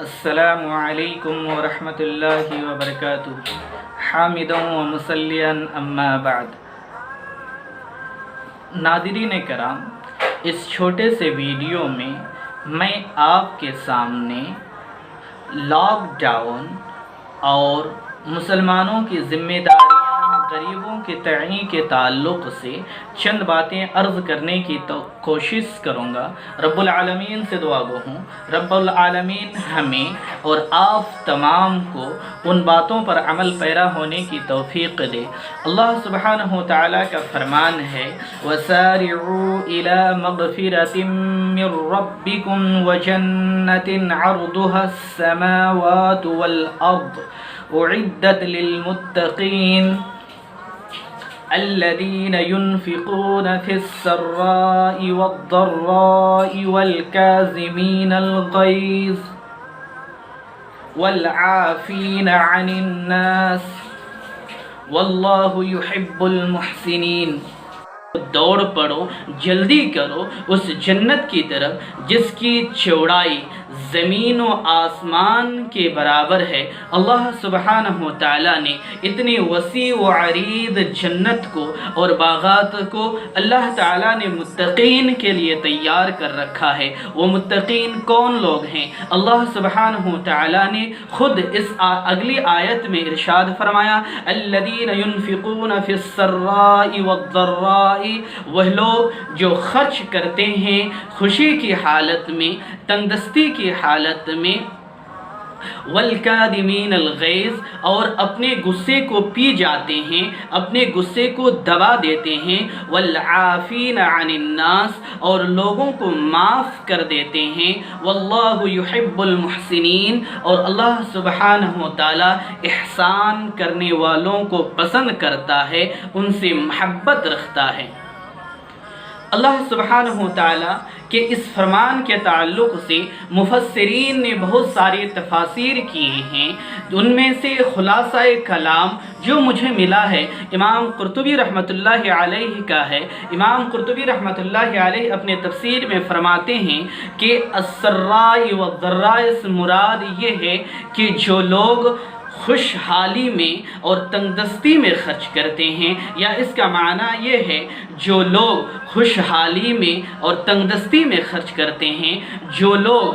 السلام علیکم ورحمۃ اللہ وبرکاتہ حامدا و مسلیاً اما بعد۔ ناظرین کرام، اس چھوٹے سے ویڈیو میں آپ کے سامنے لاک ڈاؤن اور مسلمانوں کی ذمہ داریاں غریبوں کے تعین کے تعلق سے چند باتیں عرض کرنے کی کوشش کروں گا۔ رب العالمین سے دعا گو ہوں رب العالمین ہمیں اور آپ تمام کو ان باتوں پر عمل پیرا ہونے کی توفیق دے۔ اللہ سبحانہ و تعالیٰ کا فرمان ہے وَسَارِعُوا إِلَى مَغْفِرَةٍ مِّن رَّبِّكُمْ وَجَنَّةٍ عَرْضُهَا السَّمَاوَاتُ وَالْأَرْضُ أُعِدَّتْ لِلْمُتَّقِينَ الذين ينفقون في السراء والضراء والكاظمين الغيظ والعافين عن الناس والله يحب المحسنين۔ دوڑ پڑو، جلدی کرو اس جنت کی طرف جس کی چوڑائی زمین و آسمان کے برابر ہے۔ اللہ سبحانہ و تعالیٰ نے اتنی وسیع و عریض جنت کو اور باغات کو اللہ تعالیٰ نے متقین کے لیے تیار کر رکھا ہے۔ وہ متقین کون لوگ ہیں؟ اللہ سبحانہ و تعالیٰ نے خود اس اگلی آیت میں ارشاد فرمایا الذین ينفقون فی السراء والضراء، وہ لوگ جو خرچ کرتے ہیں خوشی کی حالت میں، تنگدستی کی حالت میں، والکاظمین الغیظ، اور اپنے غصے کو پی جاتے ہیں، اپنے غصے کو دبا دیتے ہیں، والعافین عن الناس، اور لوگوں کو معاف کر دیتے ہیں، واللہ یحب المحسنین، اور اللہ سبحانہ و تعالی احسان کرنے والوں کو پسند کرتا ہے، ان سے محبت رکھتا ہے۔ اللہ سبحانہ و تعالیٰ کے اس فرمان کے تعلق سے مفسرین نے بہت سارے تفاسیر کیے ہیں۔ ان میں سے خلاصہ کلام جو مجھے ملا ہے امام قرطبی رحمۃ اللہ علیہ کا ہے۔ امام قرطبی رحمۃ اللہ علیہ اپنے تفسیر میں فرماتے ہیں کہ السراء والضراء سے مراد یہ ہے کہ جو لوگ خوشحالی میں اور تنگدستی میں خرچ کرتے ہیں، یا اس کا معنی یہ ہے جو لوگ خوشحالی میں اور تنگدستی میں خرچ کرتے ہیں، جو لوگ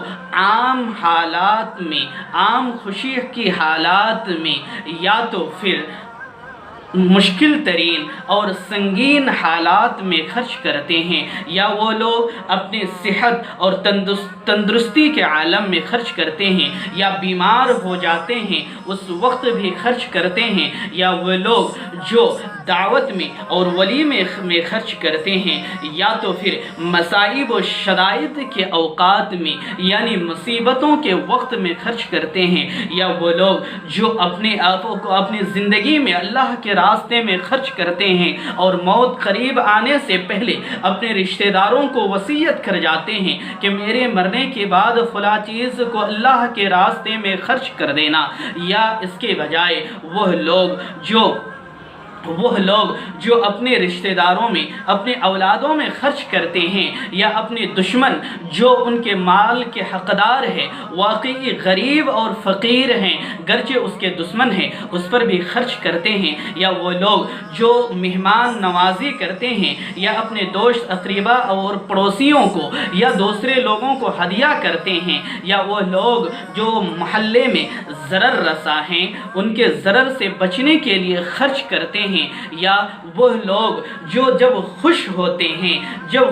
عام حالات میں، عام خوشی کی حالات میں، یا تو پھر مشکل ترین اور سنگین حالات میں خرچ کرتے ہیں، یا وہ لوگ اپنی صحت اور تندرستی کے عالم میں خرچ کرتے ہیں، یا بیمار ہو جاتے ہیں اس وقت بھی خرچ کرتے ہیں، یا وہ لوگ جو دعوت میں اور ولیمے میں خرچ کرتے ہیں، یا تو پھر مصائب و شدائد کے اوقات میں یعنی مصیبتوں کے وقت میں خرچ کرتے ہیں، یا وہ لوگ جو اپنے آپ کو اپنی زندگی میں اللہ کے راستے میں خرچ کرتے ہیں اور موت قریب آنے سے پہلے اپنے رشتہ داروں کو وصیت کر جاتے ہیں کہ میرے مرنے کے بعد فلاں چیز کو اللہ کے راستے میں خرچ کر دینا، یا اس کے بجائے وہ لوگ جو اپنے رشتہ داروں میں، اپنے اولادوں میں خرچ کرتے ہیں، یا اپنے دشمن جو ان کے مال کے حقدار ہے، واقعی غریب اور فقیر ہیں گرچہ اس کے دشمن ہیں، اس پر بھی خرچ کرتے ہیں، یا وہ لوگ جو مہمان نوازی کرتے ہیں، یا اپنے دوست اقربا اور پڑوسیوں کو یا دوسرے لوگوں کو ہدیہ کرتے ہیں، یا وہ لوگ جو محلے میں ضرر رساں ہیں ان کے ضرر سے بچنے کے لیے خرچ کرتے ہیں، یا وہ لوگ جو جب خوش ہوتے ہیں، جب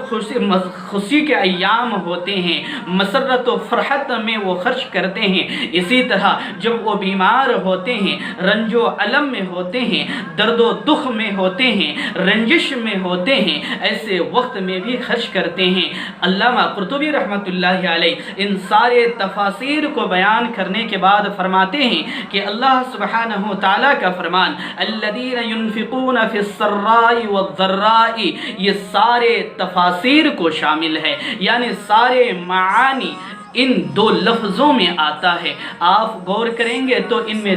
خوشی کے ایام ہوتے ہیں، مسرت و فرحت میں وہ خرچ کرتے ہیں، اسی طرح جب وہ بیمار ہوتے ہیں، رنج و علم میں ہوتے ہیں، درد و دکھ میں ہوتے ہیں، رنجش میں ہوتے ہیں، ایسے وقت میں بھی خرچ کرتے ہیں۔ علامہ قرطبی رحمۃ اللہ علیہ ان سارے تفاسیر کو بیان کرنے کے بعد فرماتے ہیں کہ اللہ سبحانہ و تعالیٰ کا فرمان الذین ينفقون فی السراء والضراء یہ سارے تفاسیر کو شامل ہے، یعنی سارے معانی ان دو لفظوں میں آتا ہے۔ آپ غور کریں گے تو ان میں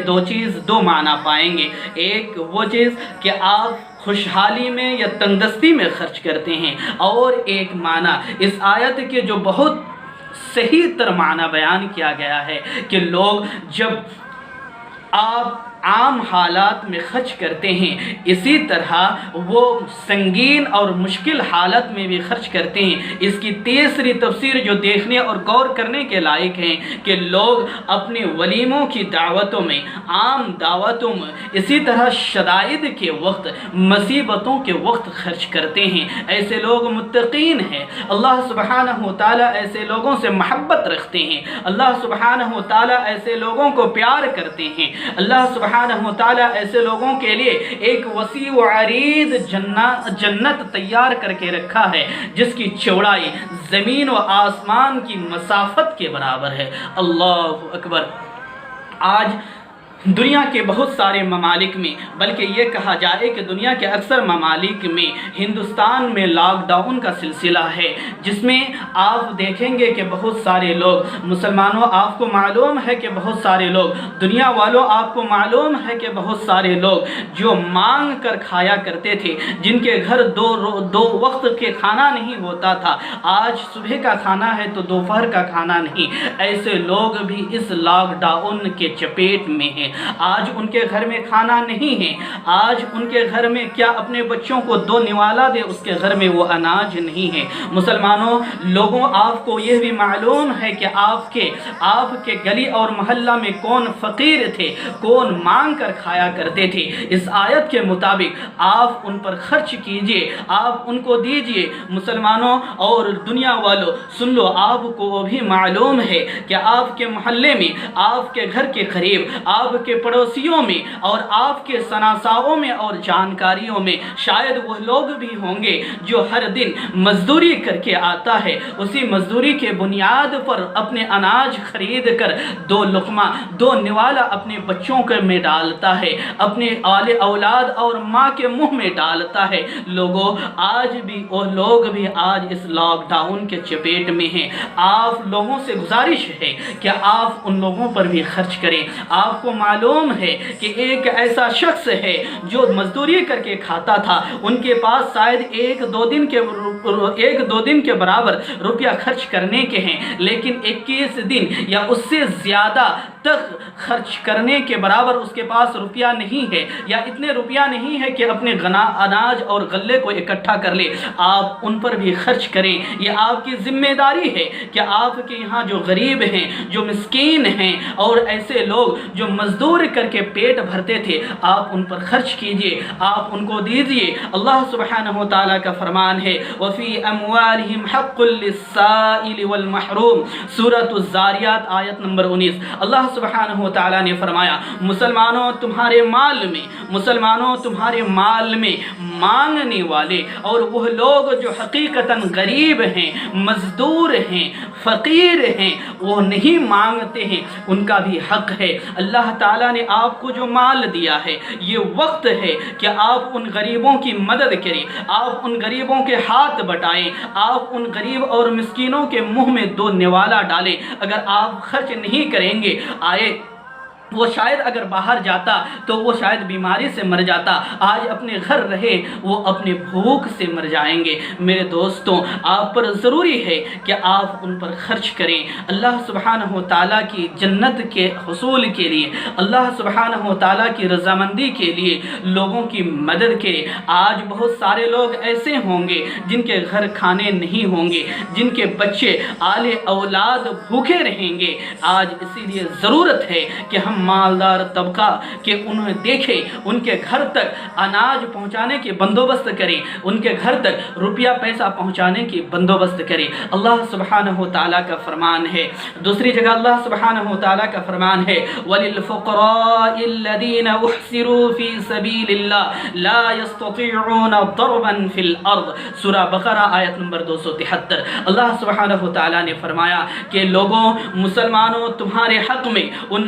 دو معنی پائیں گے۔ ایک وہ چیز کہ آپ خوشحالی میں یا تنگدستی میں خرچ کرتے ہیں، اور ایک معنی اس آیت کے جو بہت صحیح تر معنی بیان کیا گیا ہے کہ لوگ جب آپ عام حالات میں خرچ کرتے ہیں، اسی طرح وہ سنگین اور مشکل حالت میں بھی خرچ کرتے ہیں۔ اس کی تیسری تفسیر جو دیکھنے اور غور کرنے کے لائق ہیں کہ لوگ اپنے ولیموں کی دعوتوں میں، عام دعوتوں میں، اسی طرح شدائد کے وقت، مصیبتوں کے وقت خرچ کرتے ہیں۔ ایسے لوگ متقین ہیں، اللہ سبحانہ و تعالیٰ ایسے لوگوں سے محبت رکھتے ہیں، اللہ سبحانہ و تعالیٰ ایسے لوگوں کو پیار کرتے ہیں، اللہ سبحانہ و تعالیٰ ایسے لوگوں کے لیے ایک وسیع و عریض جنت تیار کر کے رکھا ہے جس کی چوڑائی زمین و آسمان کی مسافت کے برابر ہے۔ اللہ اکبر۔ آج دنیا کے بہت سارے ممالک میں، بلکہ یہ کہا جائے کہ دنیا کے اکثر ممالک میں، ہندوستان میں لاک ڈاؤن کا سلسلہ ہے، جس میں آپ دیکھیں گے کہ بہت سارے لوگ، مسلمانوں آپ کو معلوم ہے کہ بہت سارے لوگ، دنیا والوں آپ کو معلوم ہے کہ بہت سارے لوگ جو مانگ کر کھایا کرتے تھے، جن کے گھر دو وقت کے کھانا نہیں ہوتا تھا، آج صبح کا کھانا ہے تو دوپہر کا کھانا نہیں، ایسے لوگ بھی اس لاک ڈاؤن کے چپیٹ میں ہیں۔ آج ان کے گھر میں کھانا نہیں ہے، آج ان کے گھر میں کیا اپنے بچوں کو دو نوالا دے، اس کے گھر میں وہ اناج نہیں ہے۔ مسلمانوں، لوگوں آپ کو یہ بھی معلوم ہے کہ آپ کے گلی اور محلہ میں کون فقیر تھے، کون مانگ کر کھایا کرتے تھے۔ اس آیت کے مطابق آپ ان پر خرچ کیجئے، آپ ان کو دیجئے۔ مسلمانوں اور دنیا والوں سن لو، آپ کو بھی معلوم ہے کہ آپ کے محلے میں، آپ کے گھر کے قریب، آپ کے پڑوسیوں میں اور آپ کے شناساؤں میں اور جانکاریوں میں شاید وہ لوگ بھی ہوں گے جو ہر دن مزدوری کر کے آتا ہے، اسی مزدوری کے بنیاد پر اپنے اناج خرید کر دو لقمہ، دو نوالا اپنے بچوں کے میں ڈالتا ہے، اپنے اولاد اور ماں کے منہ میں ڈالتا ہے۔ لوگوں، آج بھی وہ لوگ بھی آج اس لاک ڈاؤن کے چپیٹ میں ہیں۔ آپ لوگوں سے گزارش ہے کہ آپ ان لوگوں پر بھی خرچ کریں۔ آپ کو معلوم ہے کہ ایک ایسا شخص ہے جو مزدوری کر کے کھاتا تھا، ان کے پاس شاید ایک دو دن کے برابر روپیہ خرچ کرنے کے ہیں، لیکن 21 دن یا اس سے زیادہ تک خرچ کرنے کے برابر اس کے پاس روپیہ نہیں ہے، یا اتنے روپیہ نہیں ہے کہ اپنے اناج اور غلے کو اکٹھا کر لے۔ آپ ان پر بھی خرچ کریں، یہ آپ کی ذمہ داری ہے کہ آپ کے یہاں جو غریب ہیں، جو مسکین ہیں اور ایسے لوگ جو مزدور کر کے پیٹ بھرتے تھے، آپ ان پر خرچ کیجئے، آپ ان کو دیجئے۔ اللہ سبحانہ وتعالی کا فرمان ہے وَفِي أَمْوَالِهِمْ حَقٌّ لِلسَّائِلِ وَالْمَحْرُومِ، سورۃ الذاریات آیت نمبر 19۔ اللہ سبحانہ وتعالی نے فرمایا، مسلمانوں تمہارے مال میں مانگنے والے اور وہ لوگ جو حقیقتاً غریب ہیں، مزدور ہیں، فقیر ہیں، وہ نہیں مانگتے ہیں، ان کا بھی حق ہے۔ اللہ تعالیٰ نے آپ کو جو مال دیا ہے، یہ وقت ہے کہ آپ ان غریبوں کی مدد کریں، آپ ان غریبوں کے ہاتھ بٹائیں، آپ ان غریب اور مسکینوں کے منہ میں دو نوالا ڈالیں۔ اگر آپ خرچ نہیں کریں گے، وہ شاید اگر باہر جاتا تو وہ شاید بیماری سے مر جاتا، آج اپنے گھر رہے وہ اپنے بھوک سے مر جائیں گے۔ میرے دوستوں، آپ پر ضروری ہے کہ آپ ان پر خرچ کریں، اللہ سبحانہ و تعالیٰ کی جنت کے حصول کے لیے، اللہ سبحانہ و تعالیٰ کی رضامندی کے لیے لوگوں کی مدد کریں۔ آج بہت سارے لوگ ایسے ہوں گے جن کے گھر کھانے نہیں ہوں گے، جن کے بچے آل اولاد بھوکے رہیں گے۔ آج اسی لیے ضرورت ہے کہ ہم مالدار طبقہ کہ انہیں دیکھیں، ان کے گھر تک اناج پہنچانے کی بندوبست کریں، ان کے گھر تک روپیہ پیسہ پہنچانے کی بندوبست کریں۔ اللہ سبحانہ و تعالیٰ کا فرمان ہے، دوسری جگہ اللہ سبحانہ و تعالیٰ کا فرمان ہے وَلِلْفُقَرَاءِ الَّذِينَ اُحْصِرُوا فِي سَبِيلِ اللَّهِ لَا يَسْتَطِيعُونَ ضَرْبًا فِي الْأَرْضِ، سورہ بقرہ آیت نمبر 273۔ اللہ سبحانہ و تعالیٰ نے فرمایا کہ لوگوں، مسلمانوں، تمہارے حق میں ان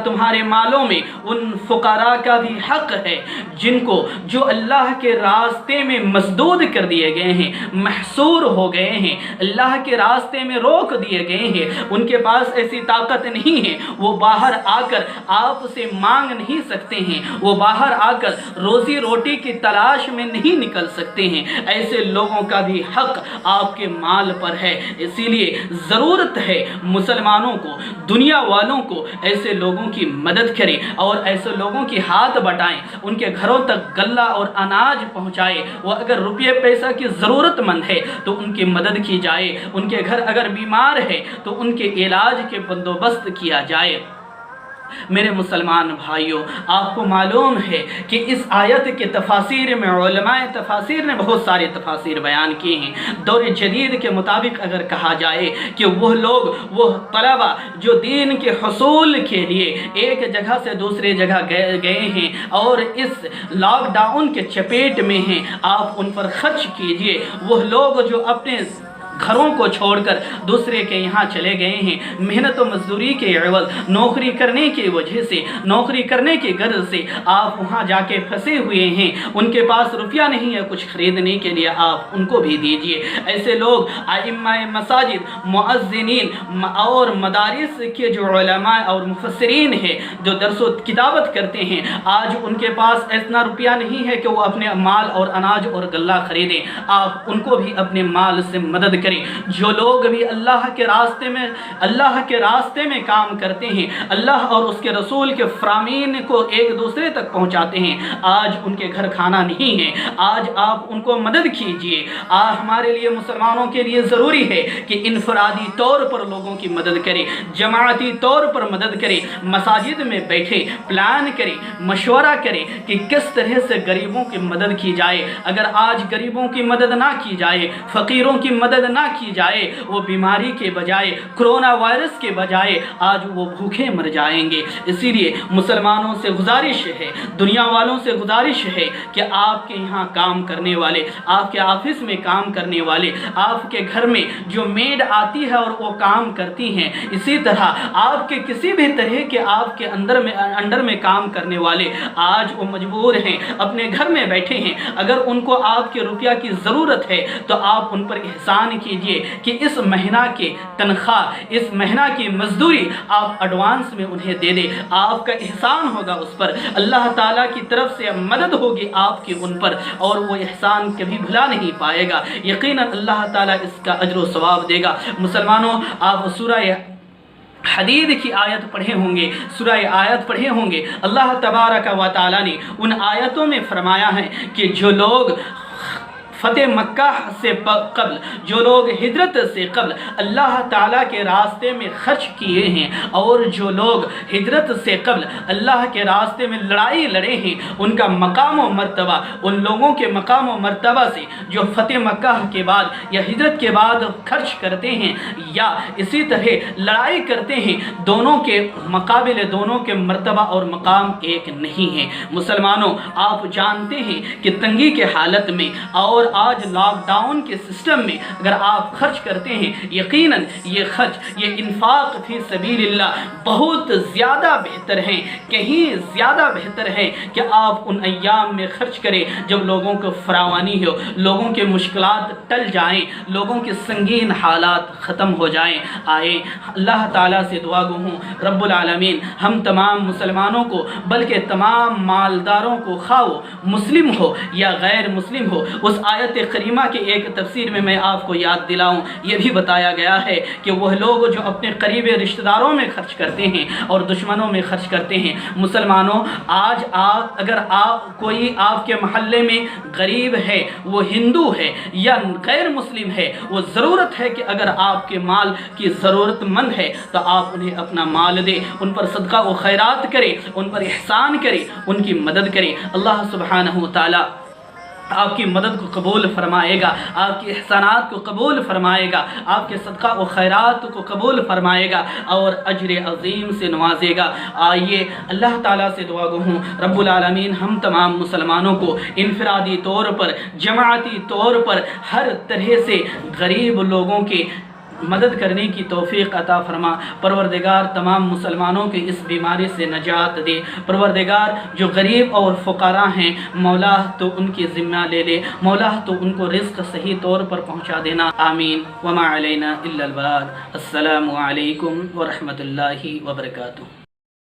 تمہارے مالوں میں ان فقراء کا بھی حق ہے جن کو جو اللہ کے راستے میں مسدود کر دیے گئے ہیں، محصور ہو گئے ہیں، اللہ کے راستے میں روک دیے گئے ہیں، ان کے پاس ایسی طاقت نہیں ہے، وہ باہر آ کر آپ سے مانگ نہیں سکتے ہیں، وہ باہر آ کر روزی روٹی کی تلاش میں نہیں نکل سکتے ہیں، ایسے لوگوں کا بھی حق آپ کے مال پر ہے۔ اسی لیے ضرورت ہے مسلمانوں کو، دنیا والوں کو ایسے لوگوں کی مدد کریں اور ایسے لوگوں کی ہاتھ بٹائیں، ان کے گھروں تک غلہ اور اناج پہنچائے۔ وہ اگر روپے پیسہ کی ضرورت مند ہے تو ان کی مدد کی جائے، ان کے گھر اگر بیمار ہے تو ان کے علاج کے بندوبست کیا جائے۔ میرے مسلمان بھائیوں، آپ کو معلوم ہے کہ اس آیت کے تفاسیر میں علماء تفاسیر نے بہت سارے تفاسیر بیان کیے ہیں۔ دور جدید کے مطابق اگر کہا جائے کہ وہ لوگ، وہ طلبہ جو دین کے حصول کے لیے ایک جگہ سے دوسرے جگہ گئے ہیں اور اس لاک ڈاؤن کے چپیٹ میں ہیں، آپ ان پر خرچ کیجئے۔ وہ لوگ جو اپنے گھروں کو چھوڑ کر دوسرے کے یہاں چلے گئے ہیں، محنت و مزدوری کے عوض نوکری کرنے کی وجہ سے، نوکری کرنے کی غرض سے آپ وہاں جا کے پھنسے ہوئے ہیں، ان کے پاس روپیہ نہیں ہے کچھ خریدنے کے لیے، آپ ان کو بھی دیجئے۔ ایسے لوگ ائمہ مساجد، مؤذنین اور مدارس کے جو علماء اور مفسرین ہیں جو درس و کتابت کرتے ہیں، آج ان کے پاس اتنا روپیہ نہیں ہے کہ وہ اپنے مال اور اناج اور غلہ خریدیں، آپ ان کو بھی اپنے مال سے مدد کریں۔ جو لوگ بھی اللہ کے راستے میں کام کرتے ہیں، اللہ اور اس کے رسول کے فرامین کو ایک دوسرے تک پہنچاتے ہیں، آج ان کے گھر کھانا نہیں ہے، آج آپ ان کو مدد کیجئے۔ ہمارے لیے مسلمانوں کے لیے ضروری ہے کہ انفرادی طور پر لوگوں کی مدد کریں، جماعتی طور پر مدد کریں، مساجد میں بیٹھے پلان کریں، مشورہ کریں کہ کس طرح سے غریبوں کی مدد کی جائے۔ اگر آج غریبوں کی مدد نہ کی جائے، فقیروں کی مدد نہ کی جائے، وہ بیماری کے بجائے، کرونا وائرس کے بجائے آج وہ بھوکے مر جائیں گے۔ اسی لیے مسلمانوں سے گزارش ہے، دنیا والوں سے گزارش ہے کہ آپ کے یہاں کام کرنے والے، آپ کے آفس میں کام کرنے والے، آپ کے گھر میں جو میڈ آتی ہے اور وہ کام کرتی ہیں، اسی طرح آپ کے کسی بھی طرح کے آپ کے انڈر میں کام کرنے والے آج وہ مجبور ہیں، اپنے گھر میں بیٹھے ہیں، اگر ان کو آپ کے روپیہ کی ضرورت ہے تو آپ ان پر احسان کیجئے کہ اس مہینہ کے تنخواہ، اس مہینہ کی مزدوری آپ ایڈوانس میں انہیں دے دیں، آپ کا احسان ہوگا اس پر، اللہ تعالیٰ کی طرف سے مدد ہوگی آپ کی ان پر، اور وہ احسان کبھی بھلا نہیں پائے گا، یقیناً اللہ تعالیٰ اس کا اجر و ثواب دے گا۔ مسلمانوں، آپ سورہ حدید کی آیت پڑھے ہوں گے، سورہ آیت پڑھے ہوں گے، اللہ تبارک و تعالیٰ نے ان آیتوں میں فرمایا ہے کہ جو لوگ فتح مکہ سے قبل، جو لوگ ہجرت سے قبل اللہ تعالیٰ کے راستے میں خرچ کیے ہیں، اور جو لوگ ہجرت سے قبل اللہ کے راستے میں لڑائی لڑے ہیں، ان کا مقام و مرتبہ، ان لوگوں کے مقام و مرتبہ سے جو فتح مکہ کے بعد یا ہجرت کے بعد خرچ کرتے ہیں یا اسی طرح لڑائی کرتے ہیں، دونوں کے مقابلے، دونوں کے مرتبہ اور مقام ایک نہیں ہے۔ مسلمانوں، آپ جانتے ہیں کہ تنگی کے حالت میں اور آج لاک ڈاؤن کے سسٹم میں اگر آپ خرچ کرتے ہیں، یقیناً یہ خرچ، یہ انفاق فی سبیل اللہ بہت زیادہ بہتر ہے، کہیں زیادہ بہتر ہے کہ آپ ان ایام میں خرچ کریں جب لوگوں کو فراوانی ہو، لوگوں کے مشکلات ٹل جائیں، لوگوں کے سنگین حالات ختم ہو جائیں۔ آئے اللہ تعالیٰ سے دعا گو ہوں، رب العالمین ہم تمام مسلمانوں کو، بلکہ تمام مالداروں کو، خواہ مسلم ہو یا غیر مسلم ہو، اس آیت کریمہ کے ایک تفسیر میں آپ کو یاد دلاؤں، یہ بھی بتایا گیا ہے کہ وہ لوگ جو اپنے قریبی رشتہ داروں میں خرچ کرتے ہیں اور دشمنوں میں خرچ کرتے ہیں۔ مسلمانوں، آج اگر کوئی آپ کے محلے میں غریب ہے، وہ ہندو ہے یا غیر مسلم ہے، وہ ضرورت ہے کہ اگر آپ کے مال کی ضرورت مند ہے تو آپ انہیں اپنا مال دیں، ان پر صدقہ و خیرات کریں، ان پر احسان کریں، ان کی مدد کریں۔ اللہ سبحانہ وتعالی آپ کی مدد کو قبول فرمائے گا، آپ کی احسانات کو قبول فرمائے گا، آپ کے صدقہ و خیرات کو قبول فرمائے گا اور اجر عظیم سے نوازے گا۔ آئیے اللہ تعالیٰ سے دعا گو ہوں، رب العالمین ہم تمام مسلمانوں کو انفرادی طور پر، جماعتی طور پر، ہر طرح سے غریب لوگوں کے مدد کرنے کی توفیق عطا فرما۔ پروردگار تمام مسلمانوں کی اس بیماری سے نجات دے۔ پروردگار جو غریب اور فقراء ہیں مولا تو ان کی ذمہ لے لے، مولا تو ان کو رزق صحیح طور پر پہنچا دینا، آمین۔ وما علینا الا البلاغ۔ السلام علیکم ورحمۃ اللہ وبرکاتہ۔